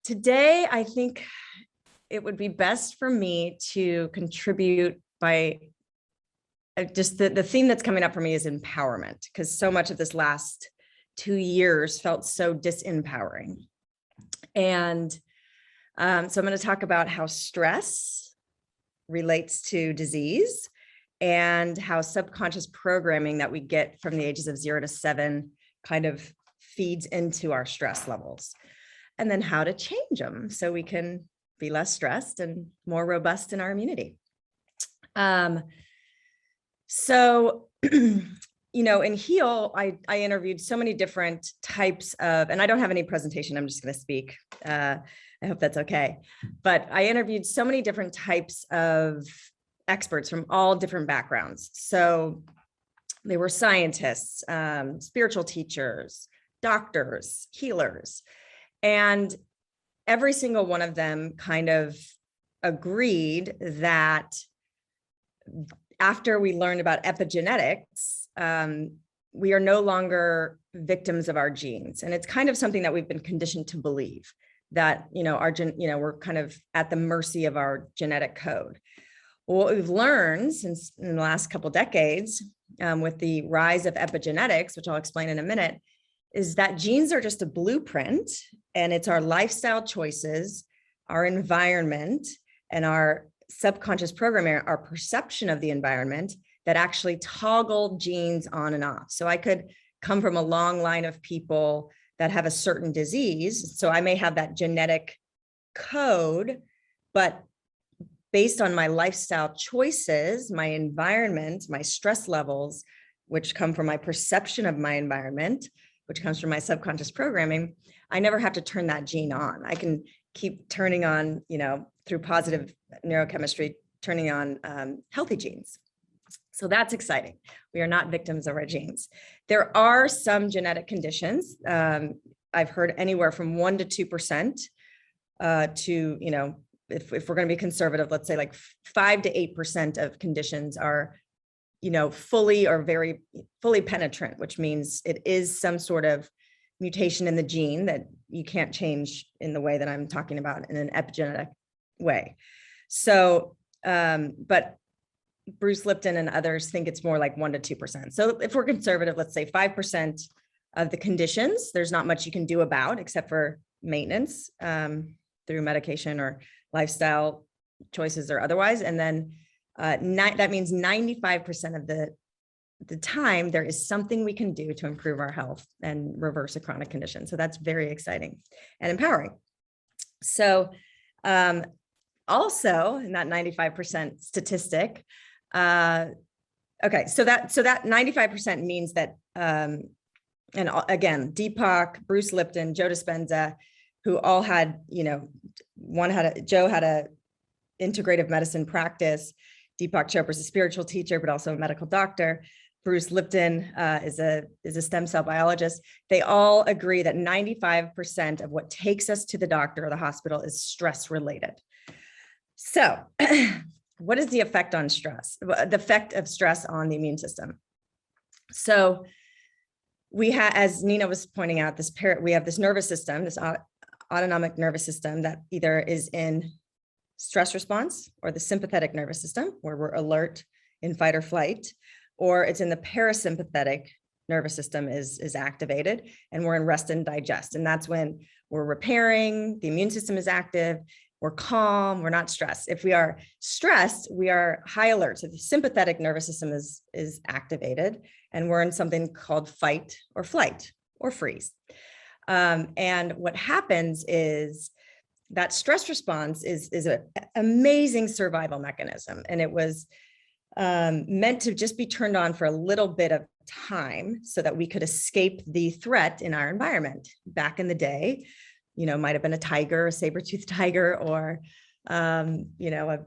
Today, I think it would be best for me to contribute by just the theme that's coming up for me is empowerment, because so much of this last 2 years felt so disempowering. And so I'm going to talk about how stress relates to disease and how subconscious programming that we get from the ages of 0 to 7 kind of feeds into our stress levels, and then how to change them so we can be less stressed and more robust in our immunity. So, in Heal, I interviewed so many different types of, and I don't have any presentation, I'm just going to speak. I hope that's okay. But I interviewed so many different types of experts from all different backgrounds. So they were scientists, spiritual teachers, doctors, healers, and every single one of them kind of agreed that after we learned about epigenetics, we are no longer victims of our genes. And it's kind of something that we've been conditioned to believe, that, we're kind of at the mercy of our genetic code. Well, what we've learned since in the last couple of decades, with the rise of epigenetics, which I'll explain in a minute, is that genes are just a blueprint, and it's our lifestyle choices, our environment, and our subconscious programming, our perception of the environment, that actually toggle genes on and off. So I could come from a long line of people that have a certain disease. So I may have that genetic code, but based on my lifestyle choices, my environment, my stress levels, which come from my perception of my environment, which comes from my subconscious programming, I never have to turn that gene on. I can keep turning on, through positive neurochemistry, turning on healthy genes. So that's exciting. We are not victims of our genes. There are some genetic conditions. I've heard anywhere from 1% to 2% to, if we're going to be conservative, let's say like 5% to 8% of conditions are, fully or very fully penetrant, which means it is some sort of mutation in the gene that you can't change in the way that I'm talking about in an epigenetic way. So, but Bruce Lipton and others think it's more like 1% to 2%. So if we're conservative, let's say 5% of the conditions, there's not much you can do about except for maintenance through medication or lifestyle choices or otherwise. And then that means 95% of the time, there is something we can do to improve our health and reverse a chronic condition. So that's very exciting and empowering. So also in that 95% statistic, okay, so that 95% means that, and again, Deepak, Bruce Lipton, Joe Dispenza, who all had, Joe had a integrative medicine practice. Deepak Chopra is a spiritual teacher, but also a medical doctor. Bruce Lipton is a stem cell biologist. They all agree that 95% of what takes us to the doctor or the hospital is stress related. So what is the effect on stress? The effect of stress on the immune system. So we have, as Nina was pointing out, we have this nervous system, this autonomic nervous system that either is in stress response or the sympathetic nervous system, where we're alert in fight or flight, or it's in the parasympathetic nervous system is activated, and we're in rest and digest. And that's when we're repairing, the immune system is active, we're calm, we're not stressed. If we are stressed, we are high alert. So the sympathetic nervous system is activated, and we're in something called fight or flight or freeze. And what happens is that stress response is an amazing survival mechanism. And it was meant to just be turned on for a little bit of time so that we could escape the threat in our environment. Back in the day, might have been a tiger, a saber-toothed tiger, or, a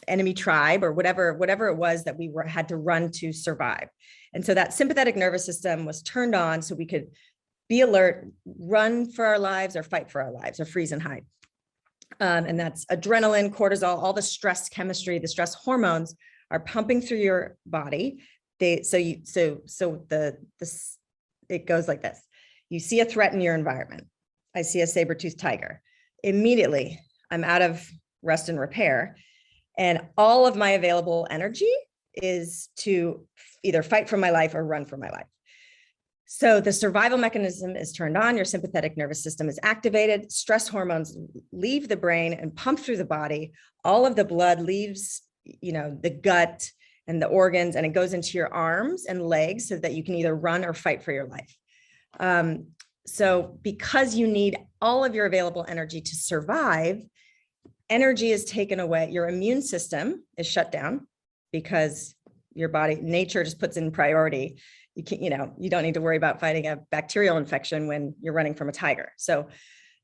enemy tribe, or whatever it was that we had to run to survive. And so that sympathetic nervous system was turned on so we could be alert, run for our lives, or fight for our lives, or freeze and hide. And that's adrenaline, cortisol, all the stress chemistry, the stress hormones are pumping through your body. It goes like this. You see a threat in your environment. I see a saber-toothed tiger. immediately I'm out of rest and repair. And all of my available energy is to either fight for my life or run for my life. So the survival mechanism is turned on, your sympathetic nervous system is activated, stress hormones leave the brain and pump through the body. All of the blood leaves, the gut and the organs, and it goes into your arms and legs so that you can either run or fight for your life. So because you need all of your available energy to survive, energy is taken away. Your immune system is shut down because your body, nature just puts in priority. You can't, you don't need to worry about fighting a bacterial infection when you're running from a tiger. So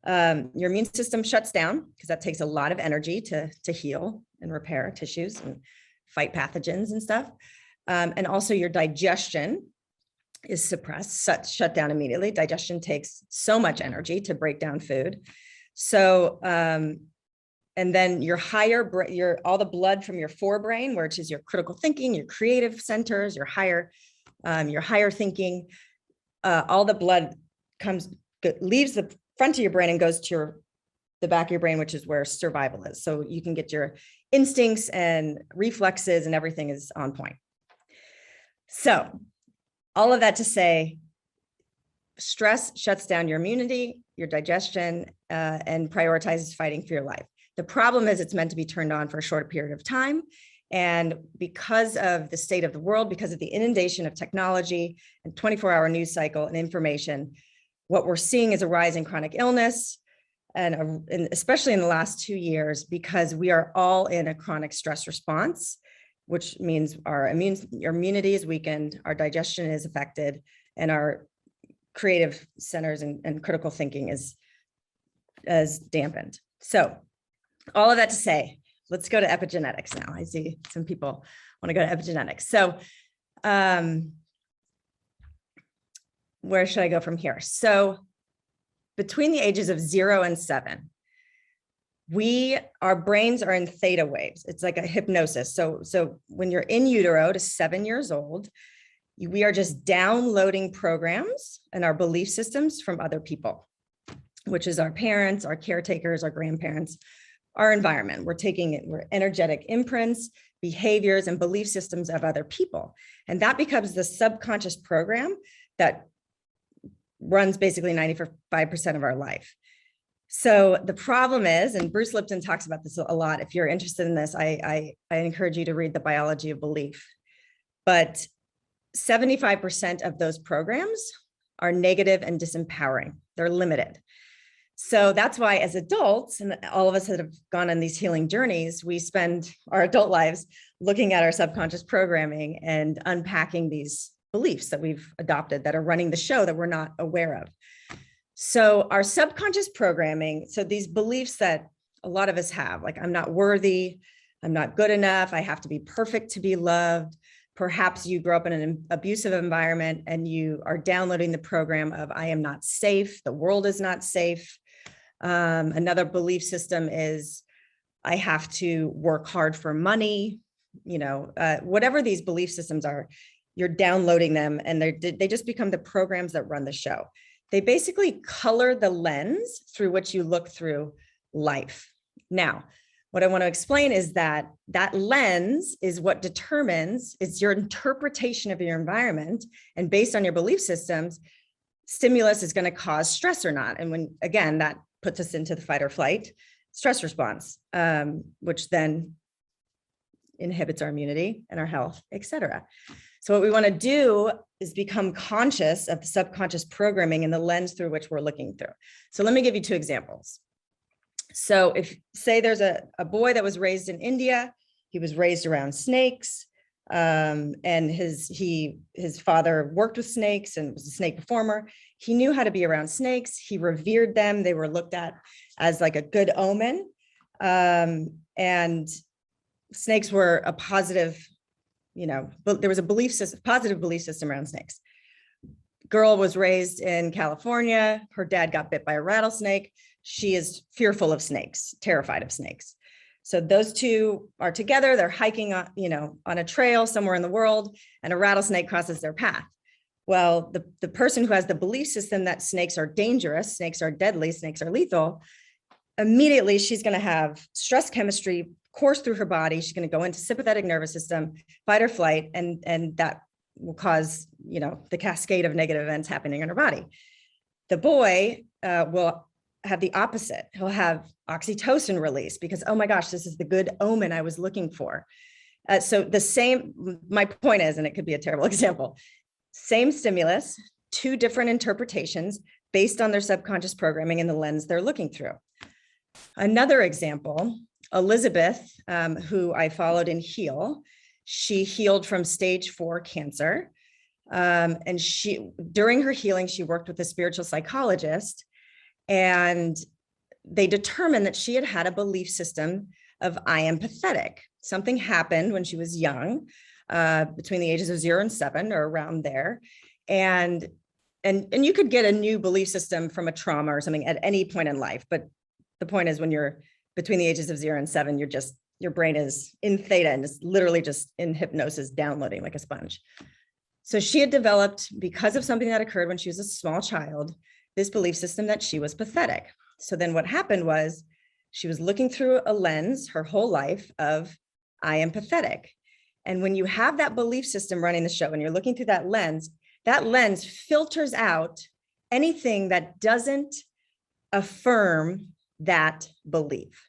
your immune system shuts down because that takes a lot of energy to heal and repair tissues and fight pathogens and stuff. And also your digestion is suppressed, shut down immediately. Digestion takes so much energy to break down food. So, and then your all the blood from your forebrain, which is your critical thinking, your creative centers, your higher thinking, all the blood leaves the front of your brain and goes to the back of your brain, which is where survival is. So you can get your instincts and reflexes and everything is on point. So all of that to say, stress shuts down your immunity, your digestion, and prioritizes fighting for your life. The problem is it's meant to be turned on for a short period of time. And because of the state of the world, because of the inundation of technology and 24-hour news cycle and information, what we're seeing is a rise in chronic illness, and especially in the last 2 years, because we are all in a chronic stress response, which means our immunity is weakened, our digestion is affected, and our creative centers and critical thinking is dampened. So all of that to say, let's go to epigenetics now. I see some people want to go to epigenetics. So where should I go from here? So between the ages of 0 and 7, our brains are in theta waves. It's like a hypnosis. So when you're in utero to 7 years old, we are just downloading programs and our belief systems from other people, which is our parents, our caretakers, our grandparents, our environment. We're energetic imprints, behaviors, and belief systems of other people. And that becomes the subconscious program that runs basically 95% of our life. So the problem is, and Bruce Lipton talks about this a lot, if you're interested in this, I encourage you to read The Biology of Belief. But 75% of those programs are negative and disempowering. They're limited. So that's why as adults, and all of us that have gone on these healing journeys, we spend our adult lives looking at our subconscious programming and unpacking these beliefs that we've adopted that are running the show that we're not aware of. So our subconscious programming, so these beliefs that a lot of us have, like I'm not worthy, I'm not good enough, I have to be perfect to be loved. Perhaps you grew up in an abusive environment and you are downloading the program of I am not safe, the world is not safe. Another belief system is I have to work hard for money, whatever these belief systems are, you're downloading them and they just become the programs that run the show. They basically color the lens through which you look through life. Now, what I want to explain is that lens is what determines, it's your interpretation of your environment, and based on your belief systems, stimulus is going to cause stress or not. And when, again, that puts us into the fight or flight stress response, which then inhibits our immunity and our health, et cetera. So what we want to do is become conscious of the subconscious programming and the lens through which we're looking through. So let me give you 2 examples. So if say there's a boy that was raised in India, he was raised around snakes, and his father worked with snakes and was a snake performer. He knew how to be around snakes. He revered them. They were looked at as like a good omen. And snakes were a positive, but there was a positive belief system around snakes. Girl was raised in California. Her dad got bit by a rattlesnake. She is fearful of snakes, terrified of snakes. So those two are together. They're hiking on a trail somewhere in the world, and a rattlesnake crosses their path. Well, the person who has the belief system that snakes are dangerous, snakes are deadly, snakes are lethal, immediately she's going to have stress chemistry course through her body. She's going to go into sympathetic nervous system, fight or flight, and that will cause, the cascade of negative events happening in her body. The boy will have the opposite. He'll have oxytocin release because, oh my gosh, this is the good omen I was looking for. So my point is, and it could be a terrible example, same stimulus, two different interpretations based on their subconscious programming and the lens they're looking through. Another example, Elizabeth, who I followed in Heal, she healed from stage 4 cancer. And during her healing, she worked with a spiritual psychologist, and they determined that she had a belief system of I am pathetic. Something happened when she was young, between the ages of 0 and 7 or around there. And you could get a new belief system from a trauma or something at any point in life. But the point is, when you're between the ages of 0 and 7, your brain is in theta and is literally just in hypnosis, downloading like a sponge. So she had developed, because of something that occurred when she was a small child, this belief system that she was pathetic. So then what happened was she was looking through a lens her whole life of I am pathetic. And when you have that belief system running the show and you're looking through that lens filters out anything that doesn't affirm that belief.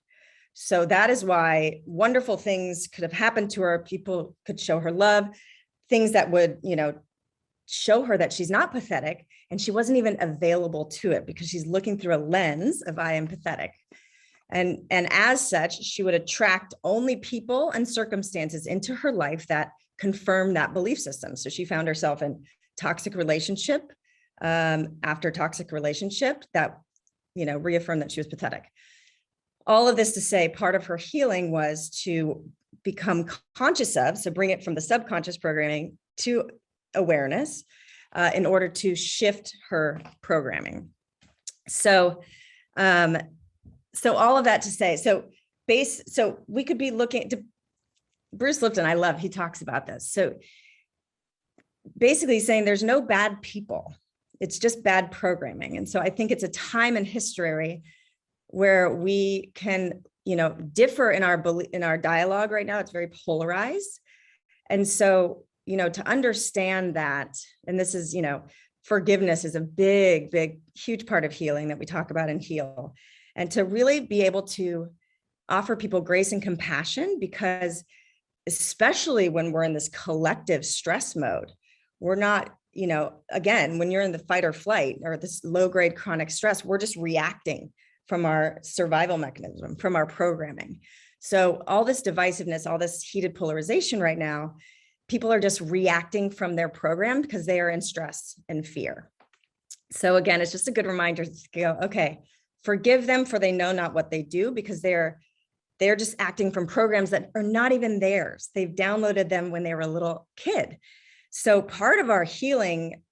So that is why wonderful things could have happened to her. People could show her love, things that would, show her that she's not pathetic, and she wasn't even available to it because she's looking through a lens of I am pathetic. And as such, she would attract only people and circumstances into her life that confirm that belief system. So she found herself in toxic relationship after toxic relationship that, reaffirmed that she was pathetic. All of this to say, part of her healing was to become conscious of, so bring it from the subconscious programming to awareness in order to shift her programming. So all of that to say, so we could be looking to Bruce Lipton. He talks about this. So basically saying there's no bad people. It's just bad programming. And so I think it's a time in history where we can, differ in our dialogue right now. It's very polarized. And so, to understand that, and this is, forgiveness is a big, big, huge part of healing that we talk about in Heal. And to really be able to offer people grace and compassion, because especially when we're in this collective stress mode, we're not, again, when you're in the fight or flight or this low-grade chronic stress, we're just reacting from our survival mechanism, from our programming. So all this divisiveness, all this heated polarization right now, people are just reacting from their program because they are in stress and fear. So again, it's just a good reminder to go, okay, forgive them, for they know not what they do, because they're just acting from programs that are not even theirs. They've downloaded them when they were a little kid. So part of our healing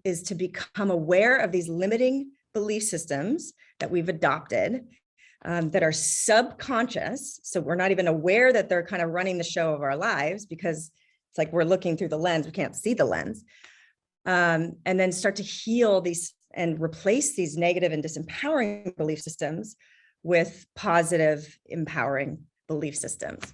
is to become aware of these limiting belief systems that we've adopted that are subconscious. So we're not even aware that they're kind of running the show of our lives, because it's like we're looking through the lens, we can't see the lens. And then start to heal these and replace these negative and disempowering belief systems with positive, empowering belief systems.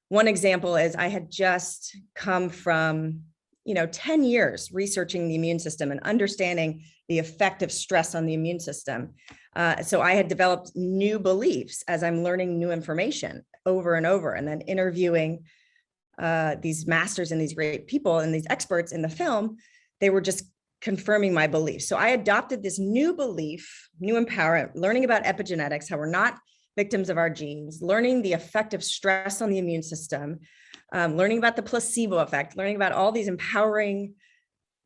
One example is I had just come from 10 years researching the immune system and understanding the effect of stress on the immune system. So I had developed new beliefs as I'm learning new information over and over, and then interviewing these masters and these great people and these experts in the film. They were just confirming my beliefs. So I adopted this new belief, new empowerment, learning about epigenetics, how we're not victims of our genes, learning the effect of stress on the immune system, learning about the placebo effect, learning about all these empowering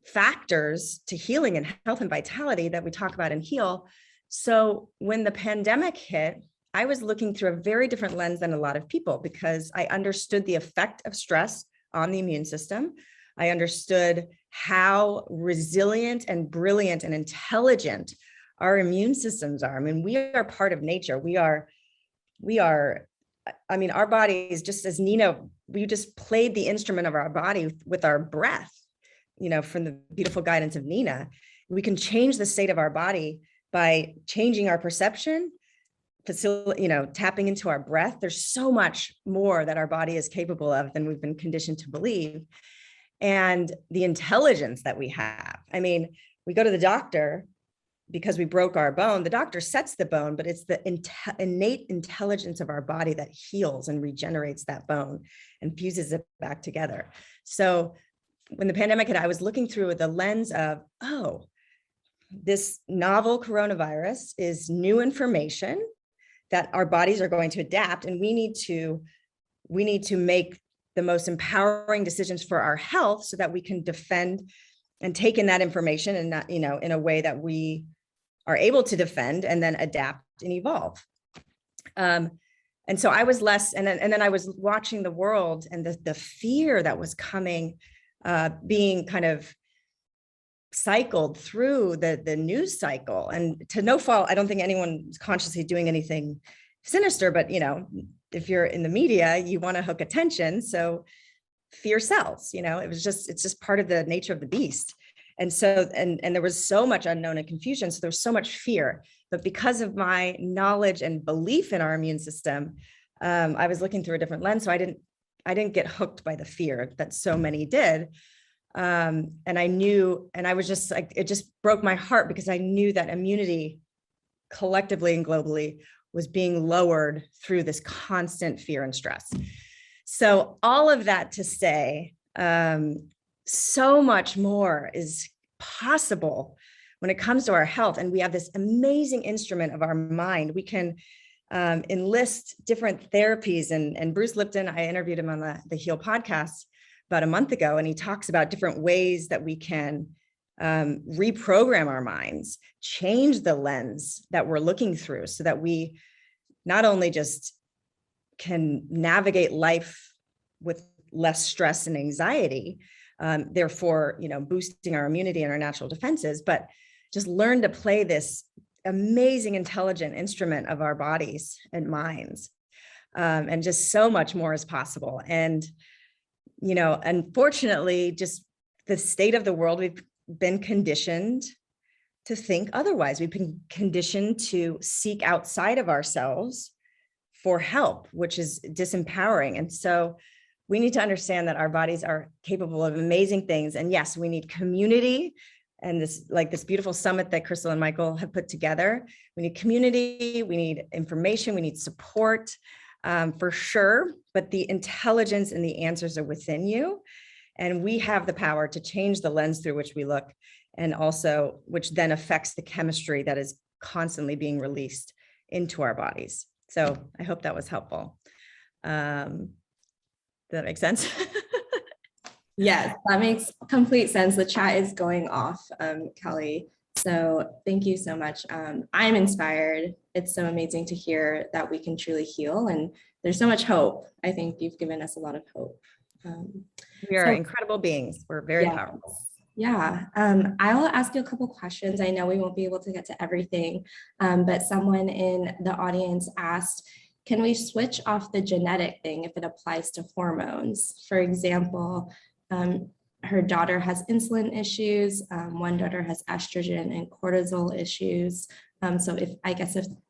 factors to healing and health and vitality that we talk about in Heal. So when the pandemic hit, I was looking through a very different lens than a lot of people, because I understood the effect of stress on the immune system. I understood how resilient and brilliant and intelligent our immune systems are. I mean, we are part of nature. Our body is just, as Nina, we just played the instrument of our body with our breath, from the beautiful guidance of Nina. We can change the state of our body by changing our perception, tapping into our breath. There's so much more that our body is capable of than we've been conditioned to believe. And the intelligence that we have. I mean, we go to the doctor because we broke our bone. The doctor sets the bone, but it's the innate intelligence of our body that heals and regenerates that bone and fuses it back together. So when the pandemic hit, I was looking through the lens of, oh, this novel coronavirus is new information that our bodies are going to adapt, and we need to make the most empowering decisions for our health so that we can defend and take in that information and not, in a way that we are able to defend and then adapt and evolve. And so I was and then I was watching the world and the fear that was coming, being kind of cycled through the news cycle, and to no fault, I don't think anyone's consciously doing anything sinister, but if you're in the media, you want to hook attention. So fear sells, it's just part of the nature of the beast. And so, and there was so much unknown and confusion. So there's so much fear, but because of my knowledge and belief in our immune system, I was looking through a different lens. So I didn't get hooked by the fear that so many did. And I knew, and I was just like, it just broke my heart because I knew that immunity collectively and globally was being lowered through this constant fear and stress. So all of that to say, so much more is possible when it comes to our health. And we have this amazing instrument of our mind. We can enlist different therapies. And Bruce Lipton, I interviewed him on the Heal podcast about a month ago, and he talks about different ways that we can reprogram our minds, change the lens that we're looking through so that we not only just can navigate life with less stress and anxiety, therefore, boosting our immunity and our natural defenses, but just learn to play this amazing, intelligent instrument of our bodies and minds. And just so much more is possible. And, unfortunately, just the state of the world, we've been conditioned to think otherwise. We've been conditioned to seek outside of ourselves for help, which is disempowering. And so we need to understand that our bodies are capable of amazing things. And yes, we need community and this beautiful summit that Crystal and Michael have put together. We need community, we need information, we need support, for sure, but the intelligence and the answers are within you. And we have the power to change the lens through which we look, and also which then affects the chemistry that is constantly being released into our bodies. So I hope that was helpful. Does that make sense? Yes, that makes complete sense. The chat is going off, Kelly. So thank you so much. I'm inspired. It's so amazing to hear that we can truly heal, and there's so much hope. I think you've given us a lot of hope. We are incredible beings. We're very powerful. Yeah, I will ask you a couple questions. I know we won't be able to get to everything, but someone in the audience asked, can we switch off the genetic thing if it applies to hormones? For example, her daughter has insulin issues. One daughter has estrogen and cortisol issues. So if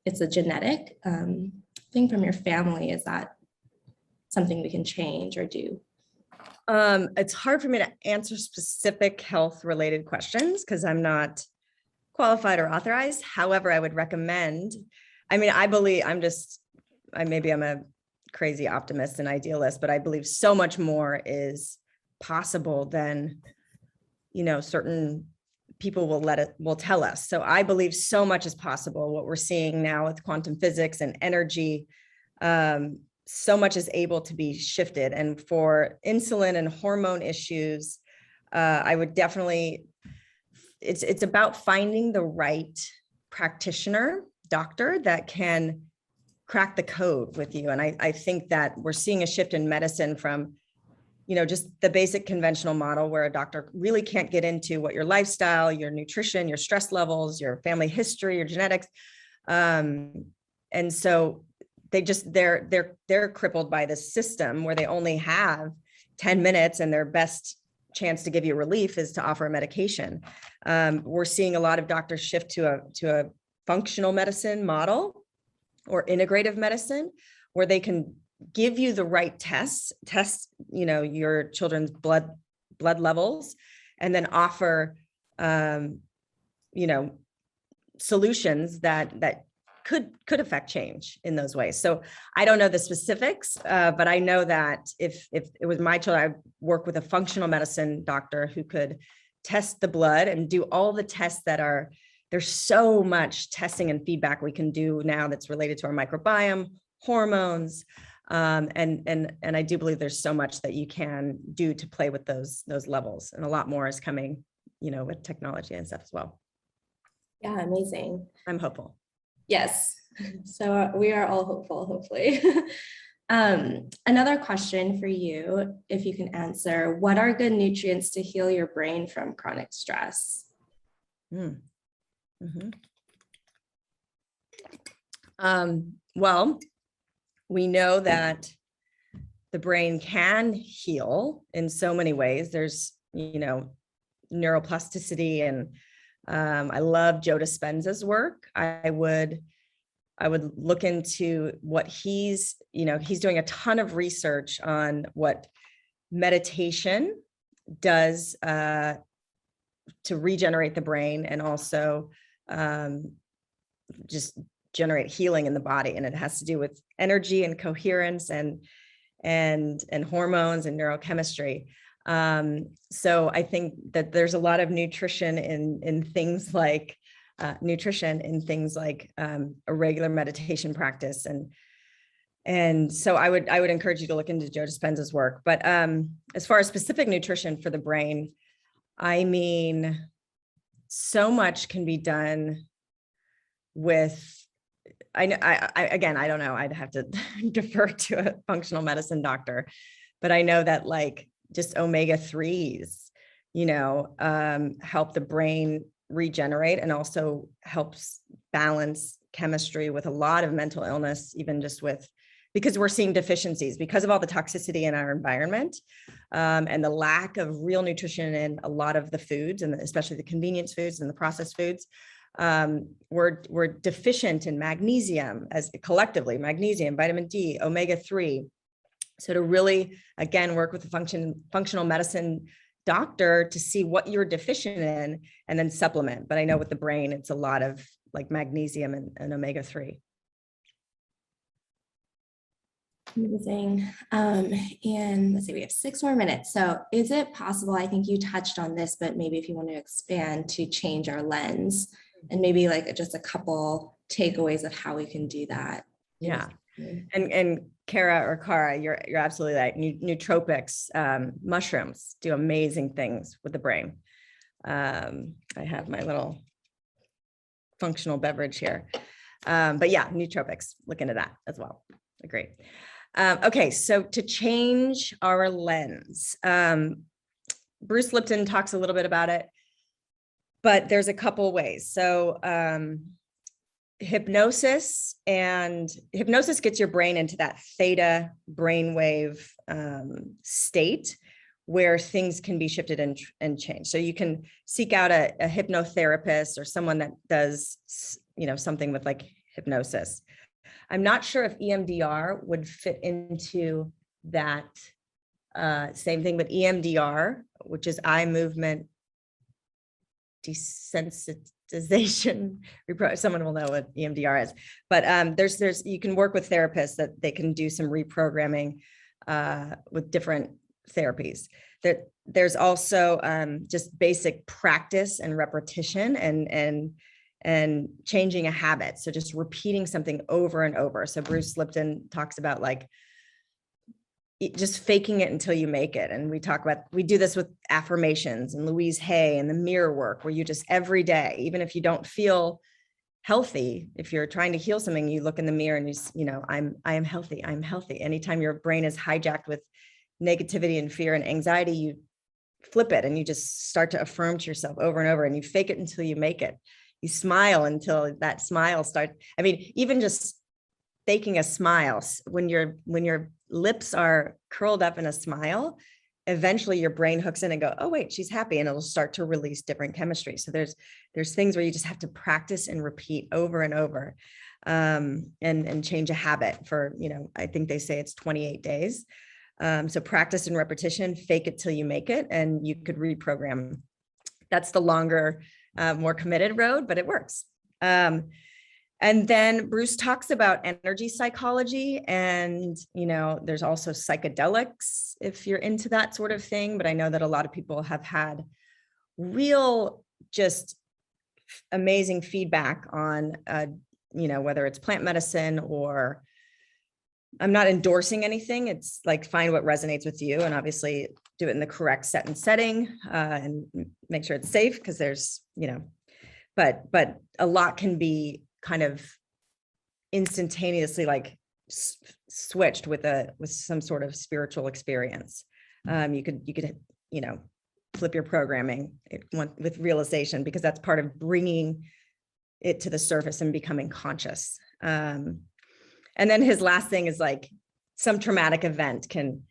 it's a genetic thing from your family, is that something we can change or do? It's hard for me to answer specific health related questions because I'm not qualified or authorized. However, I would recommend, maybe I'm a crazy optimist and idealist, but I believe so much more is possible than, certain people will tell us. So I believe so much is possible. What we're seeing now with quantum physics and energy, so much is able to be shifted. And for insulin and hormone issues, I would definitely, it's about finding the right practitioner, doctor that can crack the code with you. And I think that we're seeing a shift in medicine from, just the basic conventional model where a doctor really can't get into what your lifestyle, your nutrition, your stress levels, your family history, your genetics. And so they're crippled by this system where they only have 10 minutes and their best chance to give you relief is to offer a medication. We're seeing a lot of doctors shift to a functional medicine model, or integrative medicine, where they can give you the right test, your children's blood levels, and then offer, solutions that could affect change in those ways. So I don't know the specifics, but I know that if it was my child, I'd work with a functional medicine doctor who could test the blood and do all the tests there's so much testing and feedback we can do now that's related to our microbiome, hormones. And I do believe there's so much that you can do to play with those levels, and a lot more is coming, with technology and stuff as well. Yeah, amazing. I'm hopeful. Yes. So we are all hopeful, hopefully. Another question for you, if you can answer, what are good nutrients to heal your brain from chronic stress? Well, we know that the brain can heal in so many ways. There's, neuroplasticity, and I love Joe Dispenza's work. I would look into what he's doing a ton of research on what meditation does to regenerate the brain, and also just generate healing in the body. And it has to do with energy and coherence and hormones and neurochemistry. So I think that there's a lot of nutrition in things like a regular meditation practice. And so I would encourage you to look into Joe Dispenza's work. But as far as specific nutrition for the brain, I mean, so much can be done with, I don't know, I'd have to defer to a functional medicine doctor, but I know that just omega-3s, help the brain regenerate, and also helps balance chemistry with a lot of mental illness, even just because we're seeing deficiencies because of all the toxicity in our environment, and the lack of real nutrition in a lot of the foods, and especially the convenience foods and the processed foods. We're deficient in magnesium, as collectively, magnesium, vitamin D, omega-3. So to really, again, work with a functional medicine doctor to see what you're deficient in, and then supplement. But I know with the brain, it's a lot of magnesium and omega-3. Amazing. And let's see, we have 6 more minutes. So is it possible, I think you touched on this, but maybe if you want to expand, to change our lens, and maybe just a couple takeaways of how we can do that? Yeah. And Kara, you're absolutely right. Nootropics, mushrooms do amazing things with the brain. I have my little functional beverage here. But yeah, nootropics, look into that as well. Agree. Okay, so to change our lens, Bruce Lipton talks a little bit about it, but there's a couple ways. So hypnosis gets your brain into that theta brainwave state where things can be shifted and changed. So you can seek out a hypnotherapist or someone that does, something with hypnosis. I'm not sure if EMDR would fit into that same thing, but EMDR, which is eye movement desensitization, someone will know what EMDR is, but there's you can work with therapists that they can do some reprogramming with different therapies. There's also just basic practice and repetition and changing a habit. So just repeating something over and over. So Bruce Lipton talks about just faking it until you make it. And we do this with affirmations and Louise Hay and the mirror work, where you just every day, even if you don't feel healthy, if you're trying to heal something, you look in the mirror and I am healthy. I'm healthy. Anytime your brain is hijacked with negativity and fear and anxiety, you flip it and you just start to affirm to yourself over and over, and you fake it until you make it. You smile until that smile starts. I mean, even just faking a smile, when your lips are curled up in a smile, eventually your brain hooks in and go, oh wait, she's happy, and it'll start to release different chemistry. So there's things where you just have to practice and repeat over and over. and change a habit for, I think they say it's 28 days. So practice and repetition, fake it till you make it, and you could reprogram. That's the longer, more committed road, but it works. And then Bruce talks about energy psychology, and, there's also psychedelics if you're into that sort of thing. But I know that a lot of people have had real, just amazing feedback on, whether it's plant medicine or, I'm not endorsing anything. It's like, find what resonates with you, and obviously do it in the correct set and setting, and make sure it's safe, because there's, but a lot can be kind of instantaneously like switched with some sort of spiritual experience. You could, flip your programming with realization, because that's part of bringing it to the surface and becoming conscious. And then his last thing is like, some traumatic event can,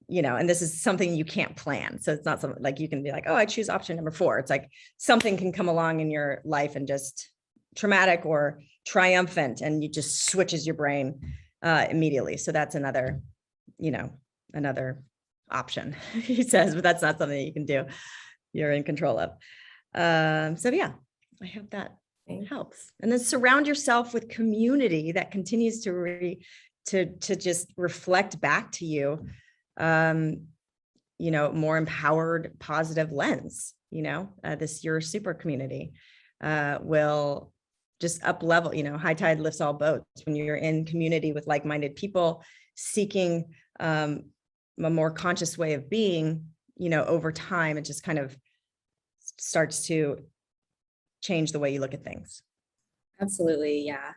and this is something you can't plan. So it's not something like you can be like, oh, I choose option number 4. It's like something can come along in your life and just traumatic or triumphant, and you just switches your brain immediately. So that's another option, he says, but that's not something you can do. You're in control of. So yeah, I hope that helps. And then surround yourself with community that continues to just reflect back to you, more empowered, positive lens. This Your Super community will just up level. High tide lifts all boats. When you're in community with like-minded people seeking a more conscious way of being, over time, it just kind of starts to change the way you look at things. Absolutely. Yeah.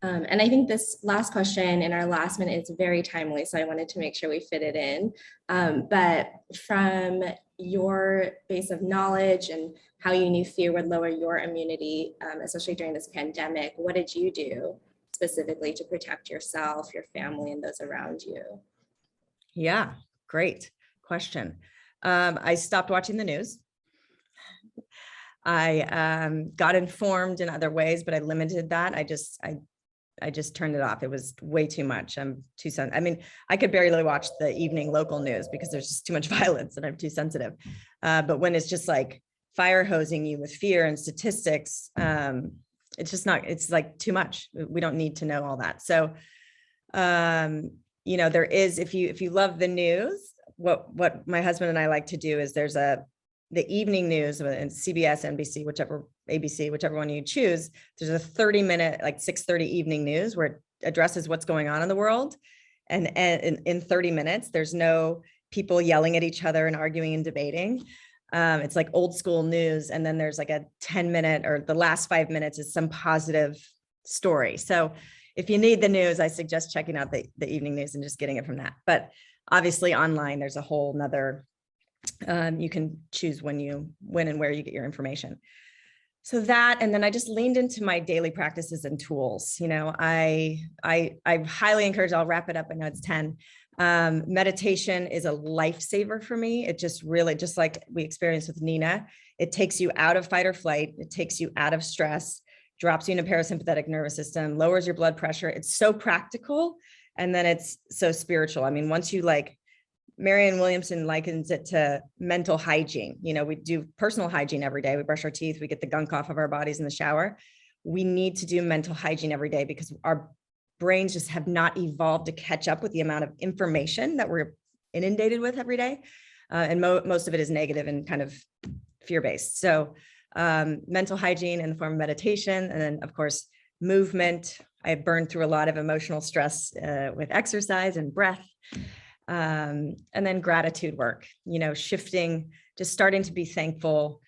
And I think this last question in our last minute is very timely, so I wanted to make sure we fit it in. But from your base of knowledge and how you knew fear would lower your immunity, especially during this pandemic, what did you do specifically to protect yourself, your family, and those around you? Yeah, great question. I stopped watching the news. I got informed in other ways, but I limited that. I just turned it off. It was way too much. I'm too sensitive. I mean, I could barely watch the evening local news because there's just too much violence and I'm too sensitive. But when it's just like fire hosing you with fear and statistics, it's just not, it's like too much. We don't need to know all that. So, there is, if you love the news, what my husband and I like to do is there's the evening news and CBS, NBC, ABC, whichever one you choose. There's a 30-minute, like 6:30 evening news where it addresses what's going on in the world. And in 30 minutes, there's no people yelling at each other and arguing and debating. It's like old school news. And then there's like a 10-minute, or the last 5 minutes is some positive story. So if you need the news, I suggest checking out the evening news and just getting it from that. But obviously online, there's a whole nother, you can choose when and where you get your information. So that, and then I just leaned into my daily practices and tools. I highly encourage, I'll wrap it up. I know it's 10. Meditation is a lifesaver for me. It just really, just like we experienced with Nina, it takes you out of fight or flight. It takes you out of stress, drops you in a parasympathetic nervous system, lowers your blood pressure. It's so practical. And then it's so spiritual. I mean, once you Marianne Williamson likens it to mental hygiene. We do personal hygiene every day. We brush our teeth, we get the gunk off of our bodies in the shower. We need to do mental hygiene every day because our brains just have not evolved to catch up with the amount of information that we're inundated with every day. And most of it is negative and kind of fear-based. So mental hygiene in the form of meditation, and then of course, movement. I burned through a lot of emotional stress with exercise and breath. And then gratitude work, shifting, just starting to be thankful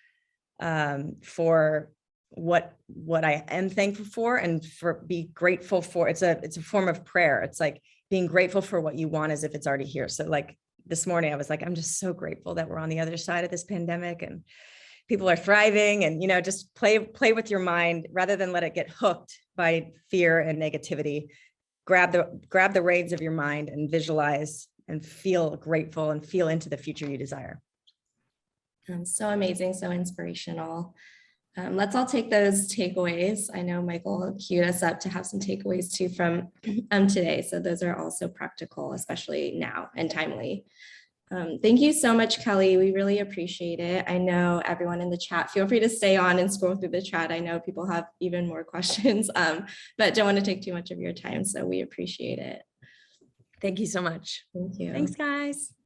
for what I am thankful for, and be grateful for. It's a form of prayer. It's like being grateful for what you want as if it's already here. So like this morning, I was like, I'm just so grateful that we're on the other side of this pandemic and people are thriving, and, just play with your mind rather than let it get hooked by fear and negativity. Grab the reins of your mind and visualize and feel grateful and feel into the future you desire. So amazing, so inspirational. Let's all take those takeaways. I know Michael queued us up to have some takeaways too from today. So those are also practical, especially now and timely. Thank you so much, Kelly. We really appreciate it. I know everyone in the chat, feel free to stay on and scroll through the chat. I know people have even more questions, but don't want to take too much of your time. So we appreciate it. Thank you so much. Thank you. Thanks, guys.